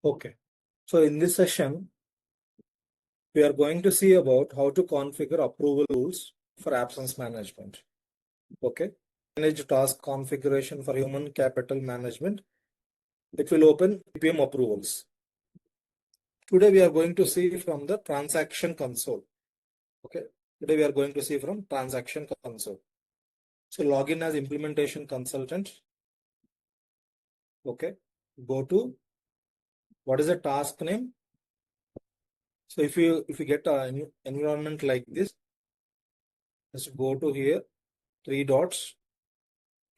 Okay. So in this session, we are going to see about how to configure approval rules for absence management. Okay. Manage task configuration for human capital management. It will open BPM approvals. Today we are going to see from the transaction console. Okay. Today we are going to see from transaction console. So login as implementation consultant. Okay. Go to what is the task name? So if you get an environment like this, just go to here, 3 dots,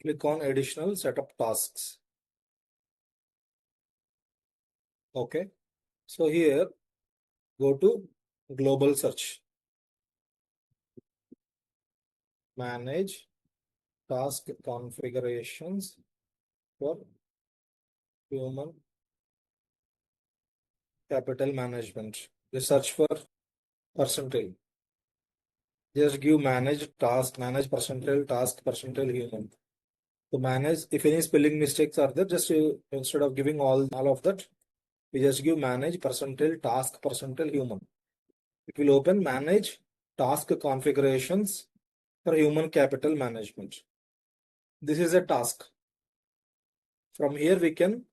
click on additional setup tasks. Okay. So here, go to global search. Manage task configurations for human capital management. Just search for percentile. Just give manage task, manage percentile, task percentile human. To manage, if any spelling mistakes are there, just instead of giving all of that, we just give manage percentile, task percentile human. It will open manage task configurations for human capital management. This is a task. From here we can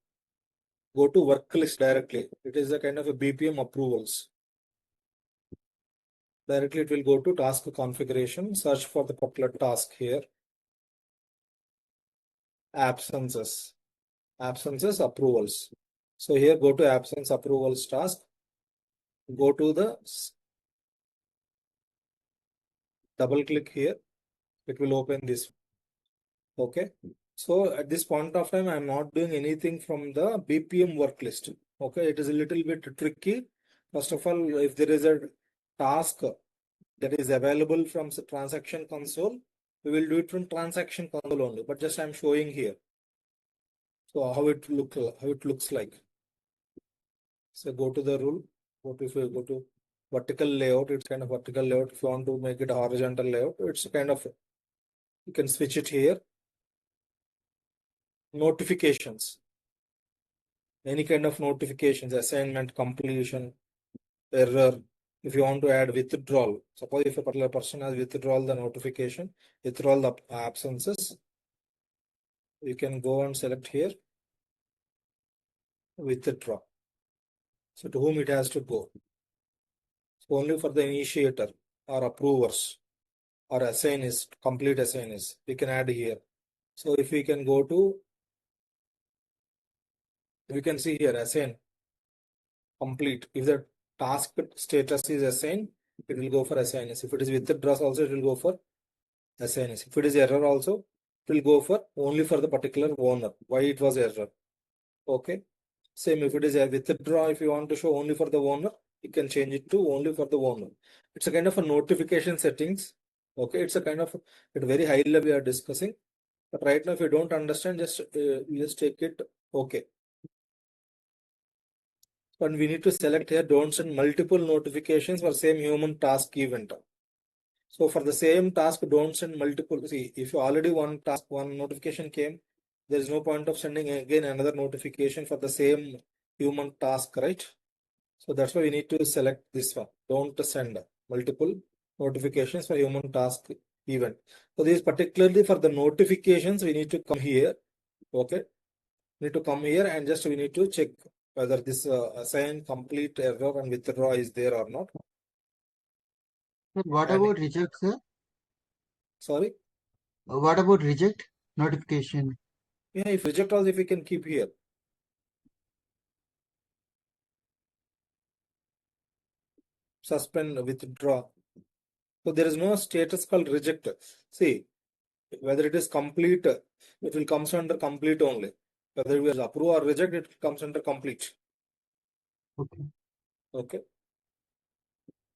go to work list directly. It is a kind of a BPM approvals. Directly it will go to task configuration, search for the particular task here. Absences approvals. So here go to absence approvals task. Go to the double click here. It will open this. Okay. So at this point of time, I'm not doing anything from the BPM work list. Okay, it is a little bit tricky. First of all, if there is a task that is available from the transaction console, we will do it from transaction console only. But just I'm showing here. So how it looks like. So go to the rule. If you go to vertical layout, it's kind of vertical layout. If you want to make it a horizontal layout, it's kind of, you can switch it here. Notifications. Any kind of notifications, assignment, completion, error. If you want to add withdrawal, suppose if a particular person has withdrawal the notification, withdrawal the absences, you can go and select here, withdraw. So to whom it has to go? So only for the initiator or approvers or assignees, complete assignees, we can add here. So if we can go to, we can see here assign, complete. If the task status is assigned, it will go for assignees. If it is withdraws also, it will go for assignees. If it is error also, it will go for only for the particular owner. Why it was error? Okay. Same if it is a withdraw, if you want to show only for the owner, you can change it to only for the owner. It's a kind of a notification settings. Okay. It's a kind of at very high level we are discussing. But right now, if you don't understand, just take it. Okay. And we need to select here, don't send multiple notifications for same human task event. So for the same task, don't send multiple. See, if you already one task, one notification came, there is no point of sending again another notification for the same human task, right? So that's why we need to select this one. Don't send multiple notifications for human task event. So this is particularly for the notifications, we need to come here. Okay. We need to come here and just we need to check whether this assign, complete, error and withdraw is there or not. Sir, what And about reject, sir? sorry. What about reject notification? Yeah, if reject also, if we can keep here. Suspend, withdraw. So there is no status called reject. See, whether it is complete, it will comes under complete only. Whether it is approve or reject, it comes under complete. Okay. Okay.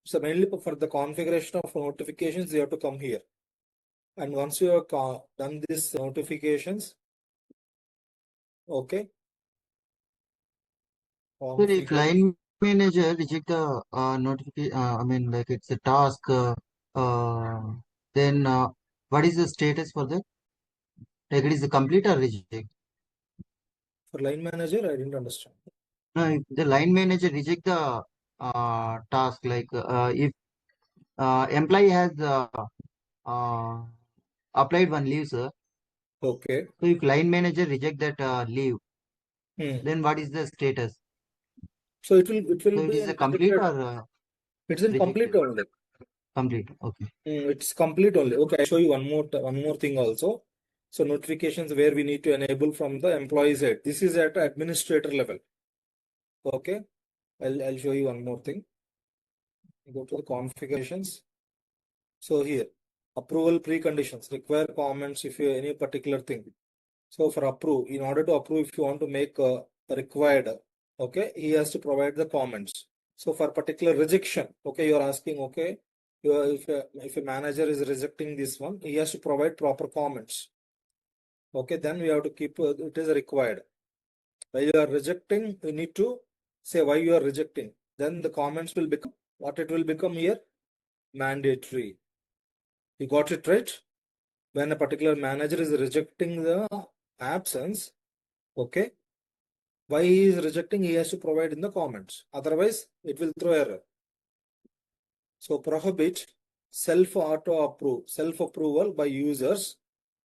So mainly for the configuration of notifications, you have to come here. And once you have done these notifications, okay. Sir, if line manager reject the notification, I mean, like it's a task, then what is the status for that? Like it is a complete or reject? For line manager, I didn't understand. No, if the line manager reject the task, like if employee has uh, applied one leave, sir. Okay. So if line manager reject that leave, Hmm. then what is the status? So it will So it be is in a complete rejected. or It's in complete rejected? only. Complete. Okay. It's complete only. Okay, I'll show you one more thing also. So notifications where we need to enable from the employee side. This is at administrator level. Okay, I'll show you one more thing. Go to the configurations. So here, approval preconditions, require comments if you any particular thing. So for approve, in order to approve, if you want to make required, okay, he has to provide the comments. So for particular rejection, okay, you are asking, okay, if a manager is rejecting this one, he has to provide proper comments. Okay, then we have to keep it is required. While you are rejecting, you need to say why you are rejecting. Then the comments will become what it will become here mandatory. You got it right? When a particular manager is rejecting the absence, okay, why he is rejecting, he has to provide in the comments. Otherwise, it will throw error. So prohibit self-approval by users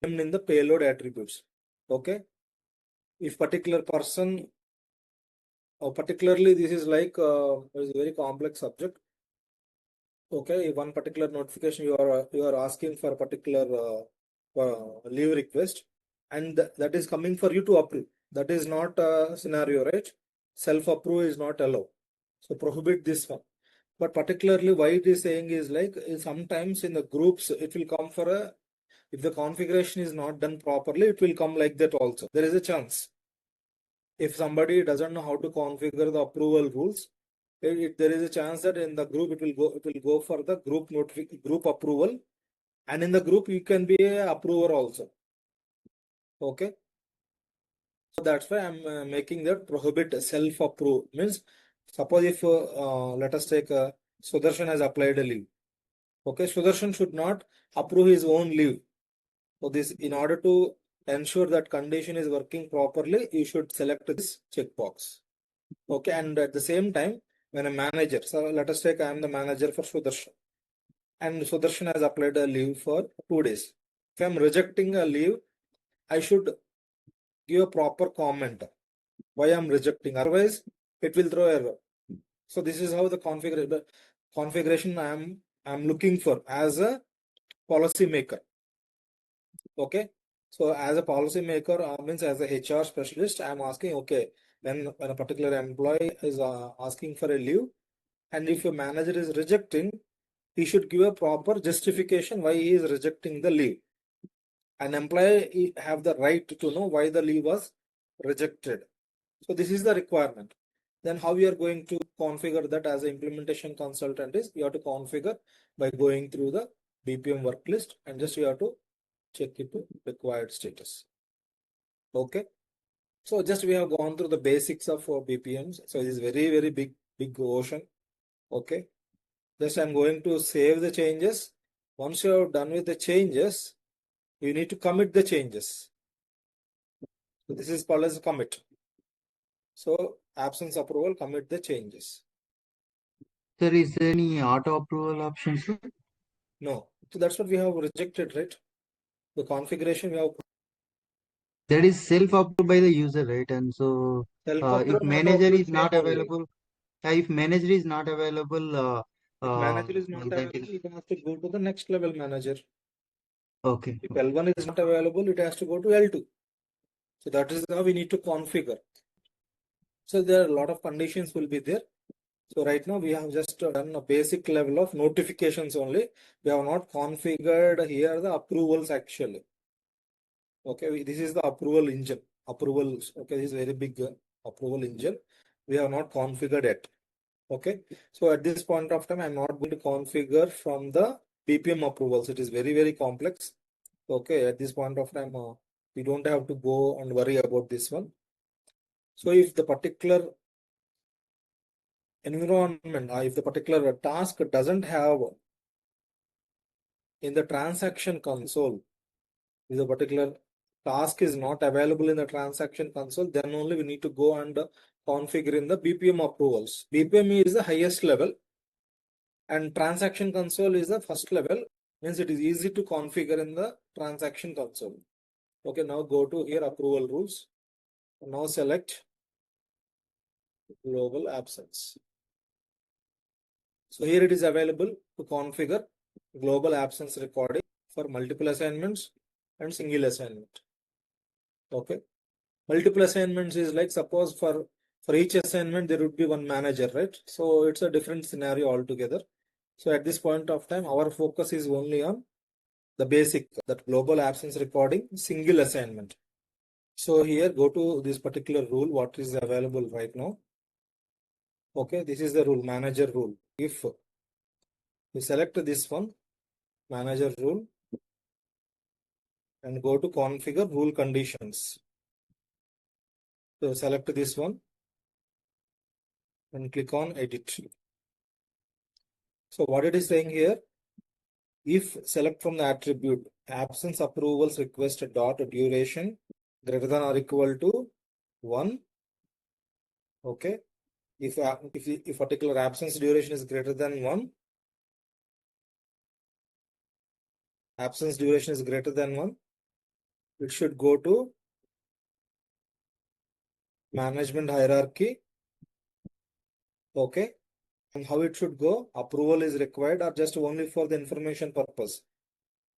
named in the payload attributes. Okay. If particular person, or particularly this is like it's a very complex subject. Okay, if one particular notification you are asking for a particular leave request, and that is coming for you to approve. That is not a scenario, right? Self-approve is not allowed. So prohibit this one. But particularly why it is saying is like sometimes in the groups it will come for a, if the configuration is not done properly, it will come like that also. There is a chance. If somebody doesn't know how to configure the approval rules, there is a chance that in the group it will go for the group approval, and in the group you can be a approver also. Okay. So that's why I'm making that prohibit self-approve. Means suppose if let us take Sudarshan has applied a leave. Okay, Sudarshan should not approve his own leave. So this, in order to ensure that condition is working properly, you should select this checkbox. Okay, and at the same time, when a manager, so let us take I am the manager for Sudarshan, and Sudarshan has applied a leave for 2 days. If I am rejecting a leave, I should give a proper comment why I am rejecting. Otherwise, it will throw error. So this is how the configuration I am looking for as a policy maker. Okay. So as a policy maker, means as a HR specialist, I am asking, okay, when a particular employee is asking for a leave, and if a manager is rejecting, he should give a proper justification why he is rejecting the leave. An employee have the right to know why the leave was rejected. So this is the requirement. Then how we are going to configure that as an implementation consultant is you have to configure by going through the BPM worklist, and just you have to check it to required status. Okay. So just we have gone through the basics of BPMs. So it is very big ocean. Okay. Just I'm going to save the changes. Once you are done with the changes, you need to commit the changes. So this is called as commit. So absence approval, commit the changes. Sir, is there any auto approval options? No. So that's what we have rejected, right? The configuration we have That is self-approved by the user, right? And so, if self-approve and manager auto-approve is is same not only. available, if manager is not available, If manager is not that is available, it has to go to the next level manager. okay. If L1 is not available, it has to go to L2. So that is how we need to configure. So there are a lot of conditions will be there. So right now we have just done a basic level of notifications only. We have not configured here the approvals actually. Okay, this is the approval engine. Approvals. Okay, this is very big approval engine. We have not configured it. Okay, so at this point of time, I'm not going to configure from the BPM approvals. It is very complex. Okay, at this point of time, we don't have to go and worry about this one. So if the particular environment, if the particular task doesn't have in the transaction console, is a particular task is not available in the transaction console, then only we need to go and configure in the BPM approvals. BPM is the highest level and transaction console is the first level, means it is easy to configure in the transaction console. Okay, now go to here approval rules. Now select global absence. So here it is available to configure global absence recording for multiple assignments and single assignment. Okay, multiple assignments is like, suppose for each assignment there would be one manager, right? So it's a different scenario altogether. So at this point of time, our focus is only on the basic, that global absence recording single assignment. So here go to this particular rule, what is available right now. Okay, this is the rule, manager rule. If we select this one, manager rule, and go to configure rule conditions. So select this one and click on edit. So what it is saying here, if select from the attribute absence approvals request dot duration greater than or equal to 1. Okay, if particular absence duration is greater than 1, absence duration is greater than 1, it should go to management hierarchy. Okay, and how it should go, approval is required or just only for the information purpose.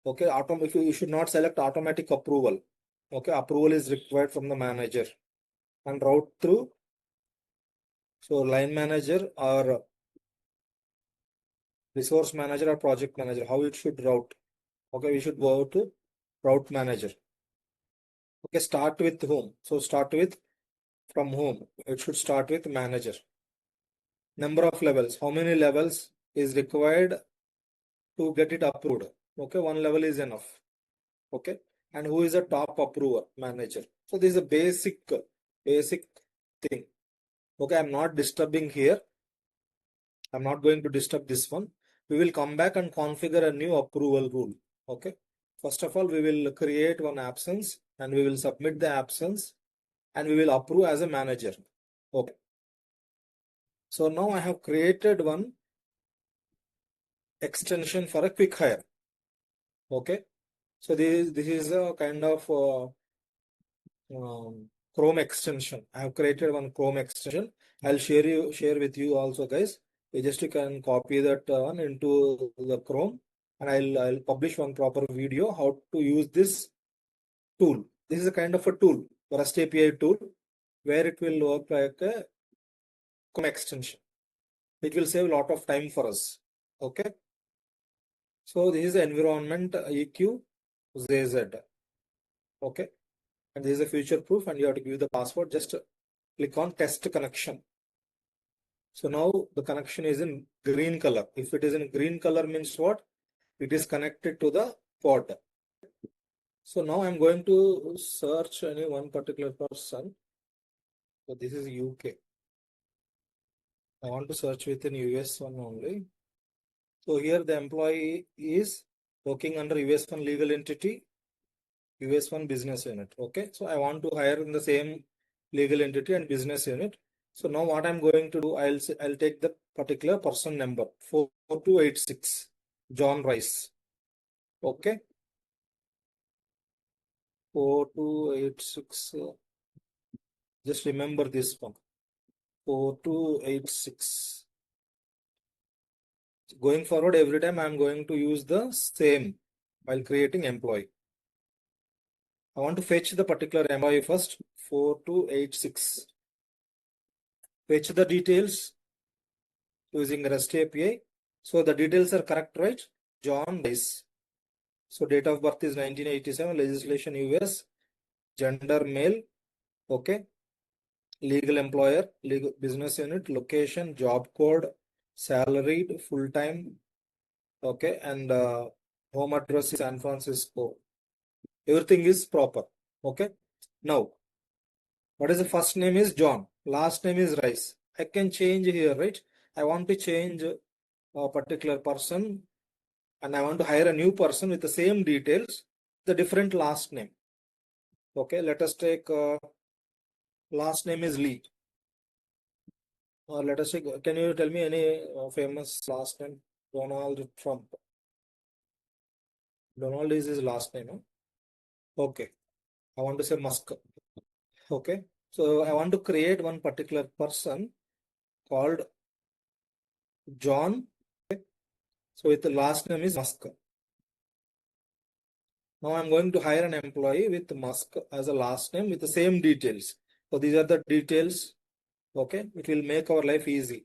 Okay, if you should not select automatic approval. Okay, approval is required from the manager and route through, so line manager or resource manager or project manager, how it should route. Okay, we should go to route manager. Okay, start with whom? So start with from whom? It should start with manager. Number of levels, how many levels is required to get it approved? Okay, one level is enough. Okay, and who is the top approver? Manager. So this is a basic thing. Okay, I'm not disturbing here. I'm not going to disturb this one. We will come back and configure a new approval rule. Okay, first of all, we will create one absence and we will submit the absence and we will approve as a manager. Okay, so now I have created one extension for a quick hire. Okay, so this is a kind of Chrome extension. I have created one Chrome extension. I'll share with you also, guys. You just can copy that one into the Chrome, and I'll publish one proper video how to use this tool. This is a kind of a tool, REST API tool, where it will work like a Chrome extension. It will save a lot of time for us. Okay. So this is the environment EQ ZZ. Okay. And this is a future proof, and you have to give the password. Just click on test connection. So now the connection is in green color. If it is in green color means what? It is connected to the pod. So now I'm going to search any one particular person. So this is UK. I want to search within US one only. So here the employee is working under US one legal entity, US one business unit. Okay. So I want to hire in the same legal entity and business unit. So now what I'm going to do, I'll take the particular person number 4286, John Rice. Okay. 4286. Just remember this one. 4286. Going forward, every time I'm going to use the same while creating employee. I want to fetch the particular employee first. 4286. Fetch the details using REST API. So the details are correct, right? John Rice. So date of birth is 1987, legislation US, gender male, okay, legal employer, legal business unit, location, job code, salaried, full-time, okay, and home address is San Francisco. Everything is proper, okay. Now, what is the first name is John, last name is Rice. I can change here, right? I want to change a particular person and I want to hire a new person with the same details, the different last name. Okay, let us take last name is Lee. Or let us take, can you tell me any famous last name? Donald Trump. Donald is his last name. Huh? Okay, I want to say Musk. Okay, so I want to create one particular person called John. So with the last name is Musk. Now I'm going to hire an employee with Musk as a last name with the same details. So these are the details. Okay, it will make our life easy.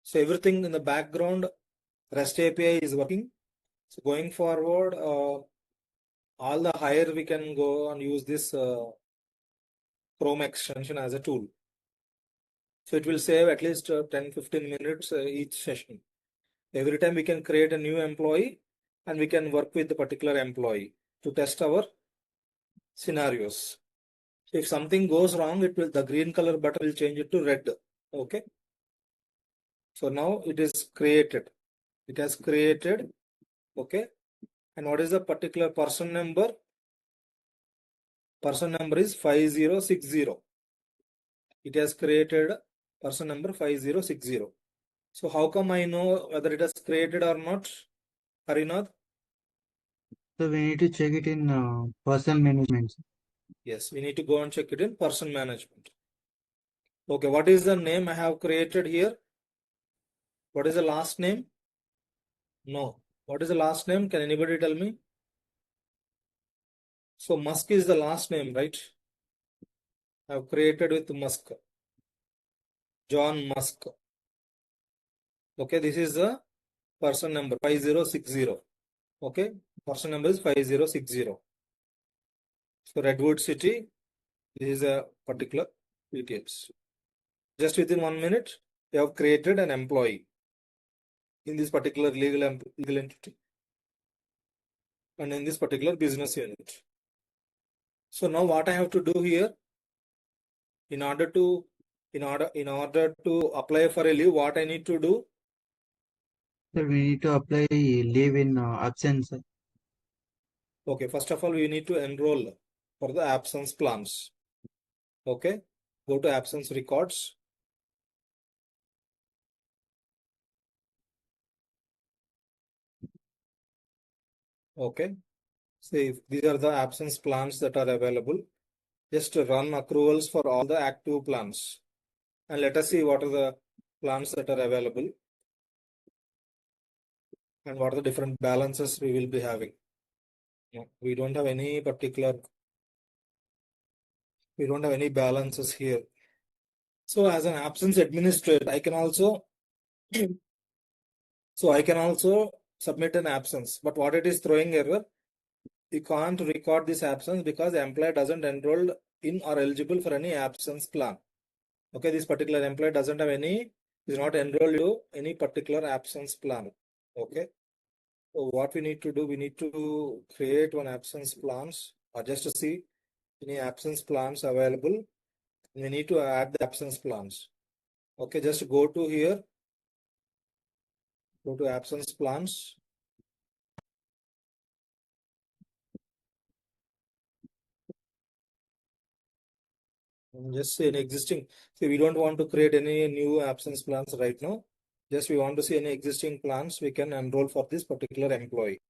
So everything in the background, REST API is working. So going forward, all the higher we can go and use this Chrome extension as a tool. So it will save at least 10-15 minutes each session. Every time we can create a new employee and we can work with the particular employee to test our scenarios. So if something goes wrong, it will, the green color button will change it to red. Okay. So now it is created. It has created. Okay. And what is the particular person number? Person number is 5060. It has created person number 5060. So how come I know whether it has created or not, Harinath? So we need to check it in person management. Yes, we need to go and check it in person management. Okay, what is the name I have created here? What is the last name? No. What is the last name? Can anybody tell me? So Musk is the last name, right? I have created with Musk. John Musk. Okay, this is the person number 5060. Okay, person number is 5060. So Redwood City, this is a particular details. Just within 1 minute, you have created an employee in this particular legal entity and in this particular business unit. So now what I have to do here, in order to apply for a leave, what I need to do? So we need to apply leave in absence. Okay, first of all, we need to enroll for the absence plans. Okay, go to absence records. Okay, see these are the absence plans that are available. Just run accruals for all the active plans and let us see what are the plans that are available and what are the different balances we will be having. No, we don't have any balances here. So as an absence administrator, I can also submit an absence, but what it is throwing error, you can't record this absence because the employee doesn't enroll in or eligible for any absence plan. Okay, this particular employee doesn't have any, is not enrolled to any particular absence plan. Okay, so what we need to do, we need to create one absence plans or just to see any absence plans available. We need to add the absence plans. Okay, just go to here, go to absence plans. Just see an existing. See, we don't want to create any new absence plans right now. Just we want to see any existing plans we can enroll for this particular employee.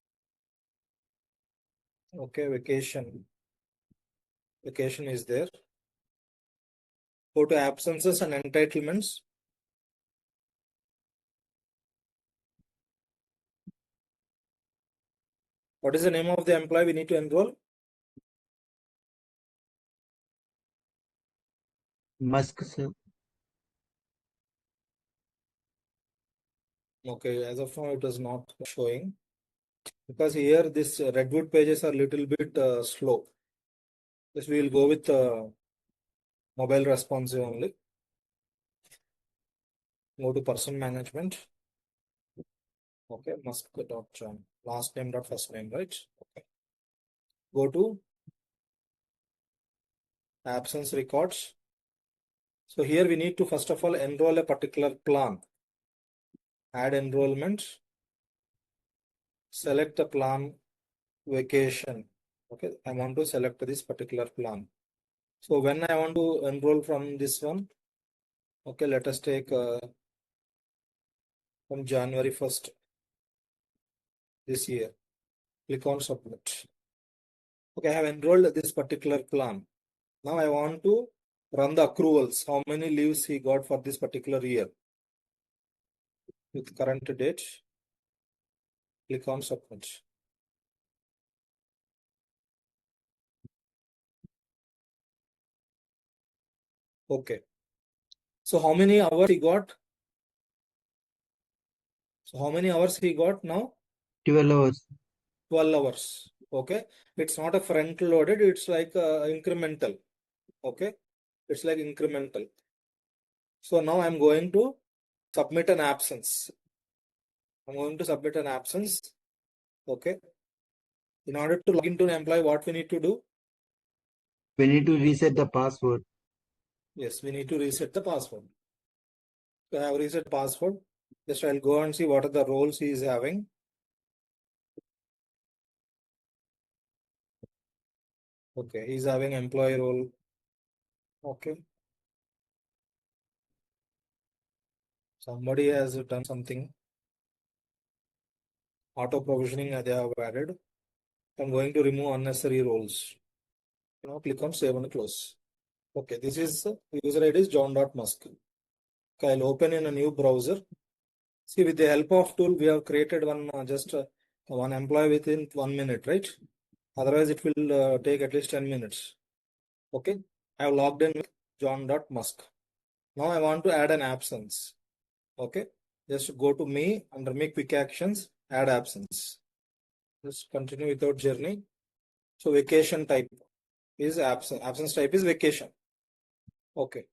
Okay, vacation. Vacation is there. Go to absences and entitlements. What is the name of the employee we need to enroll? Musk, sir. Okay, as of now it is not showing because here this Redwood pages are little bit slow. Just we will go with mobile responsive only. Go to person management. Okay, Musk.John. Last name dot first name, right? Okay. Go to absence records. So here we need to first of all enroll a particular plan. Add enrollment. Select the plan vacation. Okay, I want to select this particular plan. So when I want to enroll from this one, okay, let us take from January 1st this year. Click on submit. Okay, I have enrolled this particular plan. Now I want to run the accruals. How many leaves he got for this particular year with current date. Click on submit. Okay. So how many hours he got? So how many hours he got now? 12 hours. 12 hours. Okay. It's not a front loaded. It's like incremental. Okay. It's like incremental. So now I'm going to submit an absence. I'm going to submit an absence. Okay. In order to log into an employee, what we need to do? We need to reset the password. Yes, we need to reset the password. So I have reset password. Just I'll go and see what are the roles he is having. Okay, he's having employee role. Okay. Somebody has done something. Auto provisioning they have added. I'm going to remove unnecessary roles. Now click on save and close. Okay, this is user ID is john.musk. Okay, I'll open in a new browser. See, with the help of tool, we have created one one employee within 1 minute, right? Otherwise, it will take at least 10 minutes. Okay, I have logged in with john.musk. Now I want to add an absence. Okay, just go to me under me quick actions, add absence. Just continue without journey. So vacation type is absence. Absence type is vacation. Okay.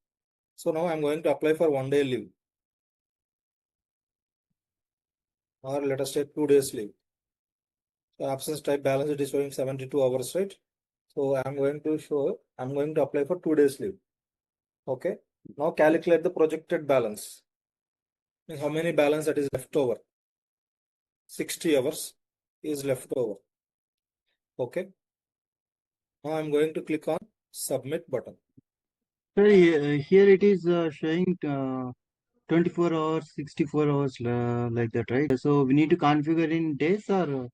So now I'm going to apply for 1 day leave. Or let us take 2 days leave. So absence type balance it is showing 72 hours, right? So I'm going to apply for 2 days leave. Okay. Now calculate the projected balance. How many balance that is left over? 60 hours is left over. Okay. Now I'm going to click on submit button. Sir, here it is showing 24 hours, 64 hours like that, right? So we need to configure in days or how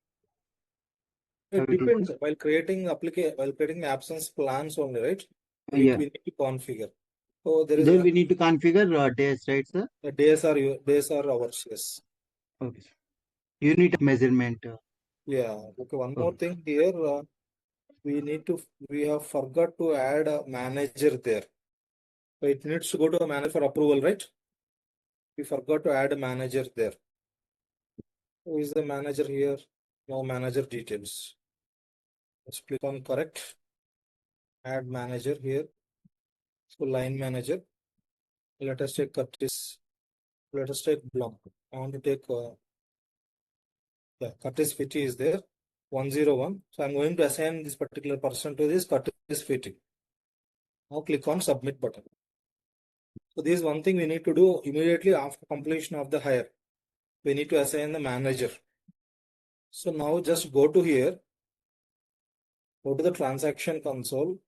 It it is? depends. While creating absence plans only, right? We Yeah. need to configure. So there is There we need to configure days, right, sir? days are hours. Yes. Okay. Unit of measurement. Yeah. Okay. One more Okay. thing here. We have forgot to add a manager there. So it needs to go to a manager for approval, right? We forgot to add a manager there. Who is the manager here? No manager details. Let's click on correct. Add manager here. So line manager. Let us take Curtis. Let us take Blum. I want to take Curtis Fitty is there. 101. So I'm going to assign this particular person to this Curtis Fitty. Now click on submit button. So this is one thing we need to do immediately after completion of the hire. We need to assign the manager. So now just go to here, go to the transaction console.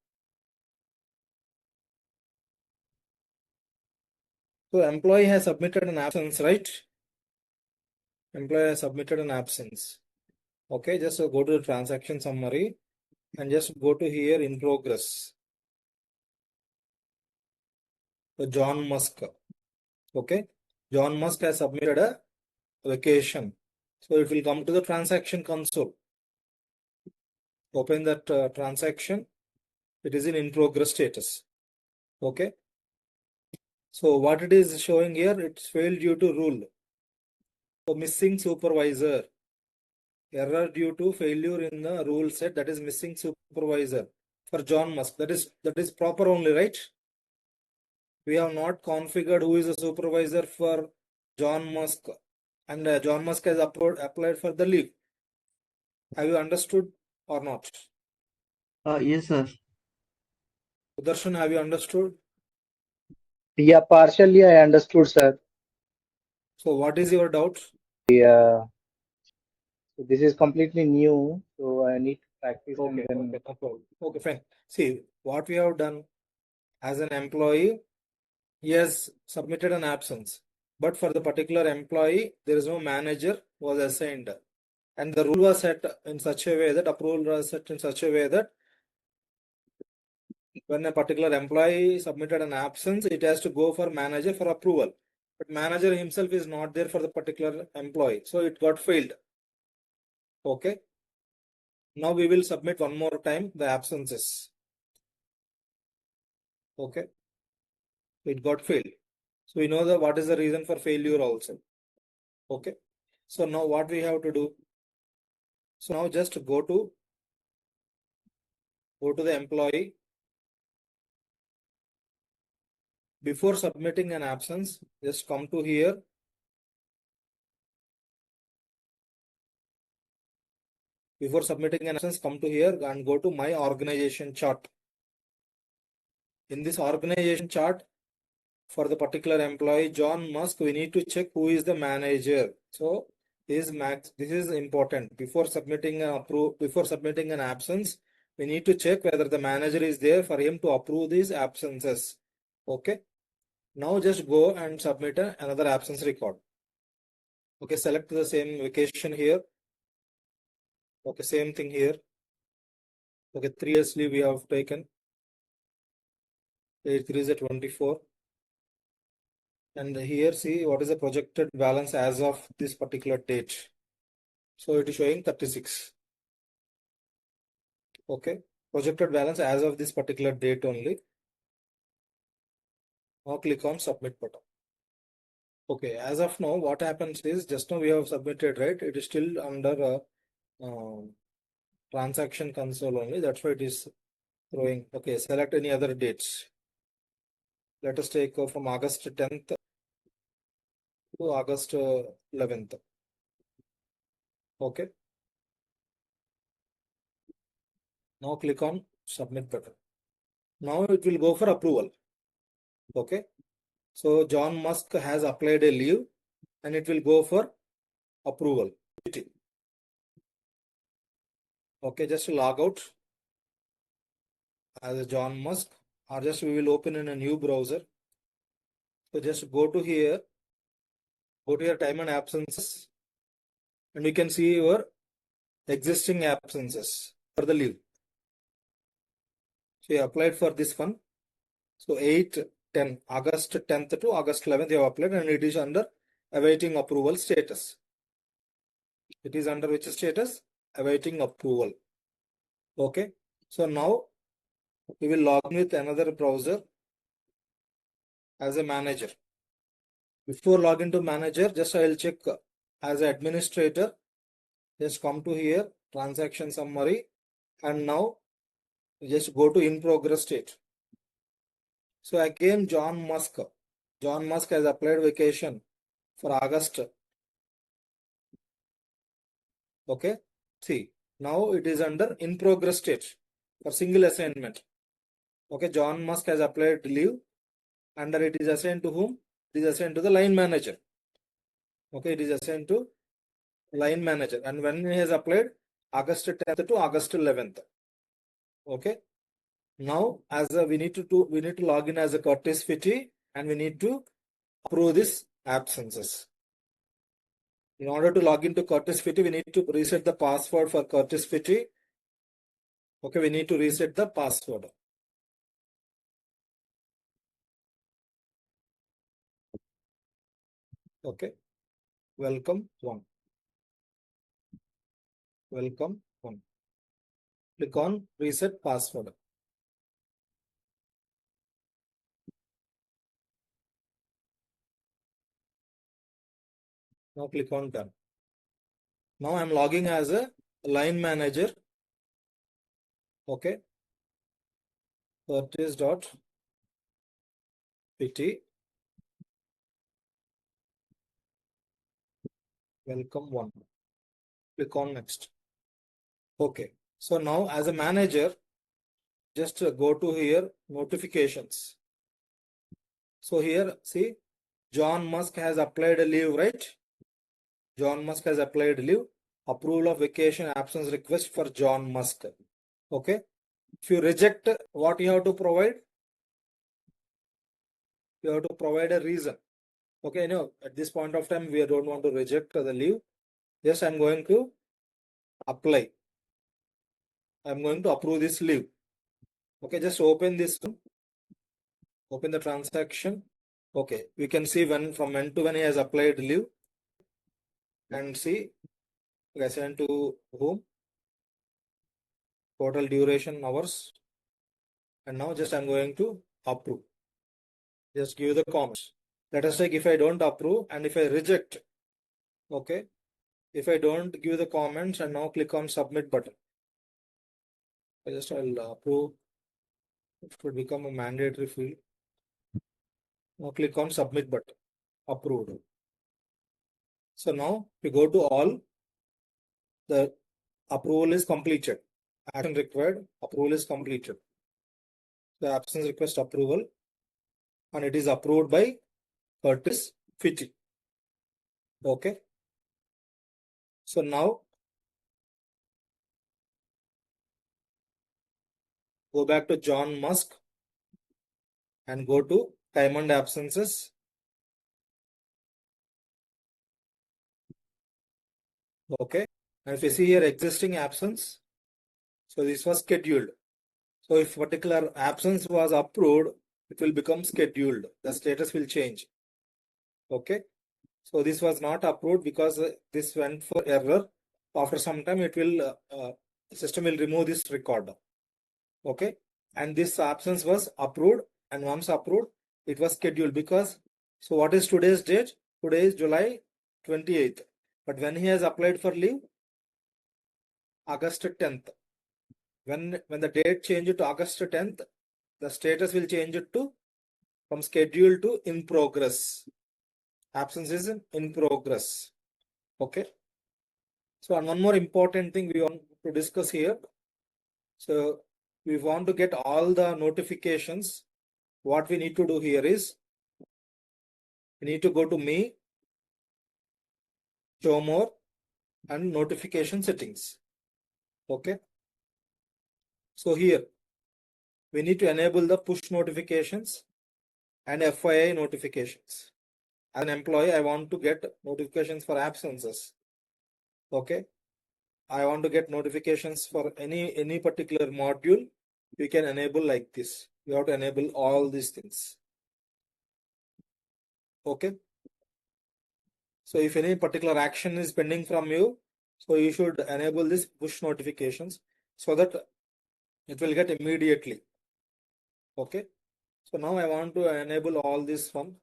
So employee has submitted an absence, right? Employee has submitted an absence. Okay, just go to the transaction summary and just go to here in progress. So John Musk. Okay, John Musk has submitted a vacation. So it will come to the transaction console. Open that transaction. It is in progress status. Okay. So what it is showing here, it's failed due to rule. So missing supervisor. Error due to failure in the rule set, that is missing supervisor for John Musk. That is proper only, right? We have not configured who is the supervisor for John Musk, and John Musk has applied for the leave. Have you understood or not? Yes, sir. Sudarshan, have you understood? Yeah, partially I understood, sir. So what is your doubt? Yeah, so this is completely new, so I need to practice and Okay, then okay, no problem. Okay, fine. See, what we have done as an employee, he has submitted an absence, but for the particular employee, there is no manager was assigned. And the rule was set in such a way that approval was set in such a way that when a particular employee submitted an absence, it has to go for manager for approval. But manager himself is not there for the particular employee, so it got failed. Okay. Now we will submit one more time the absences. Okay. It got failed. So we know that what is the reason for failure also. Okay. So now what we have to do? So now just go to the employee. Before submitting an absence, just come to here. Before submitting an absence, come to here and go to my organization chart. In this organization chart, for the particular employee, John Musk, we need to check who is the manager. So this is important. Before submitting an absence, we need to check whether the manager is there for him to approve these absences. Okay. Now just go and submit another absence record. Okay, select the same vacation here. Okay, same thing here. Okay, 3 days leave we have taken. It is 24. And here see what is the projected balance as of this particular date. So it is showing 36. Okay, projected balance as of this particular date only. Now click on submit button. Okay, as of now, what happens is just now we have submitted, right? It is still under transaction console only. That's why it is throwing. Okay, select any other dates. Let us take from August 10th to August 11th. Okay. Now click on submit button. Now it will go for approval. Okay. So John Musk has applied a leave and it will go for approval. Okay, just log out as a John Musk, or just we will open in a new browser. So just go to here time and absences, and you can see your existing absences for the leave. So you applied for this one. So 8-10, August 10th to August 11th you have applied, and it is under awaiting approval status. It is under which status? Awaiting approval. Okay. So now we will log in with another browser as a manager. Before login to manager, just I will check as administrator. Just come to here, transaction summary, and now just go to in progress state. So again, John Musk has applied vacation for August. Okay, see, now it is under in progress state for single assignment. Okay, John Musk has applied leave, under it is assigned to whom? It is assigned to the line manager. Okay, it is assigned to line manager, and when he has applied August 10th to August 11th. Okay, now as we need to log in as a Curtis Fitty, and we need to approve this absences. In order to log into Curtis Fitty, we need to reset the password for Curtis Fitty. Okay, we need to reset the password. Okay, welcome one. Welcome one. Click on reset password. Now click on done. Now I'm logging as a line manager. Okay. Curtis.Fitty. Welcome one. Click on next. Okay. So now as a manager, just go to here, notifications. So here, see, John Musk has applied a leave, right? John Musk has applied leave. approval of vacation absence request for John Musk. Okay. If you reject, what you have to provide? You have to provide a reason. Okay, no, at this point of time, we don't want to reject the leave. Yes, I'm going to apply. I'm going to approve this leave. Okay, just open this one. Open the transaction. Okay, we can see from when to when he has applied leave. And see, assigned to whom, total duration hours. And now just I'm going to approve. Just give the comments. Let us take if I don't approve and if I reject. Okay. If I don't give the comments and now click on submit button. I'll approve. It will become a mandatory field. Now click on submit button. Approved. So now we go to all. The approval is completed. Action required. Approval is completed. The absence request approval. And it is approved by Curtis Fitty. Okay. So now go back to John Musk and go to time and absences. Okay. And if you see here existing absence, so this was scheduled. So if particular absence was approved, it will become scheduled. The status will change. Okay. So this was not approved because this went for error. After some time, it will system will remove this record. Okay. And this absence was approved, and once approved, it was scheduled because. So what is today's date? Today is July 28th. But when he has applied for leave, August 10th. When the date changed to August 10th, the status will change it to from scheduled to in progress. Absence is in progress. Okay. So, and one more important thing we want to discuss here. So, we want to get all the notifications. What we need to do here is we need to go to me, show more, and notification settings. Okay. So here we need to enable the push notifications and FYI notifications. As an employee, I want to get notifications for absences. Okay. I want to get notifications for any particular module. We can enable like this. You have to enable all these things. Okay. So if any particular action is pending from you, so you should enable this push notifications so that it will get immediately. Okay. So now I want to enable all this from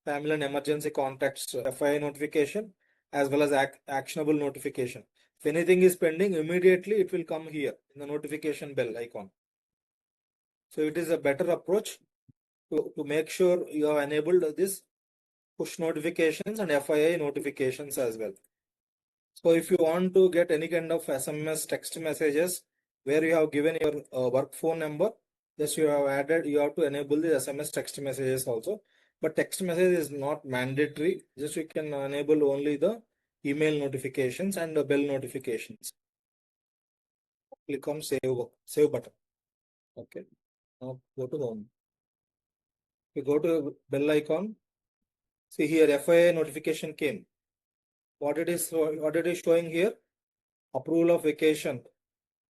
family and emergency contacts FYI notification as well as actionable notification. If anything is pending, immediately it will come here in the notification bell icon. So it is a better approach to make sure you have enabled this push notifications and FYI notifications as well. So if you want to get any kind of SMS text messages where you have given your work phone number, just you have to enable the SMS text messages also. But text message is not mandatory. Just you can enable only the email notifications and the bell notifications. Click on save button. Okay. Now go to home. You go to bell icon. See here FYI notification came. What it is showing here? Approval of vacation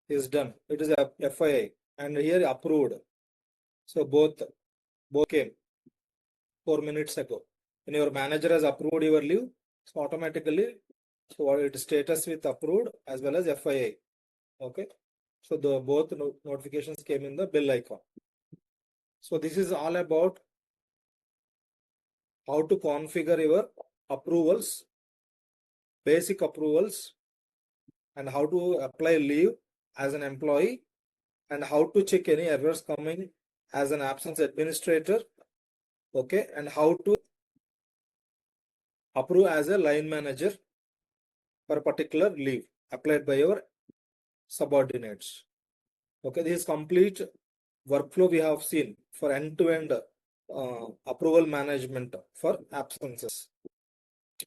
is done. It is a FYI and here approved. So both came 4 minutes ago. When your manager has approved your leave, so automatically, so it is status with approved as well as FYI. Okay. So the both notifications came in the bell icon. So this is all about how to configure your approvals, basic approvals, and how to apply leave as an employee, and how to check any errors coming as an absence administrator. Okay, and how to approve as a line manager for a particular leave applied by your subordinates. Okay, this is complete workflow we have seen for end-to-end approval management for absences.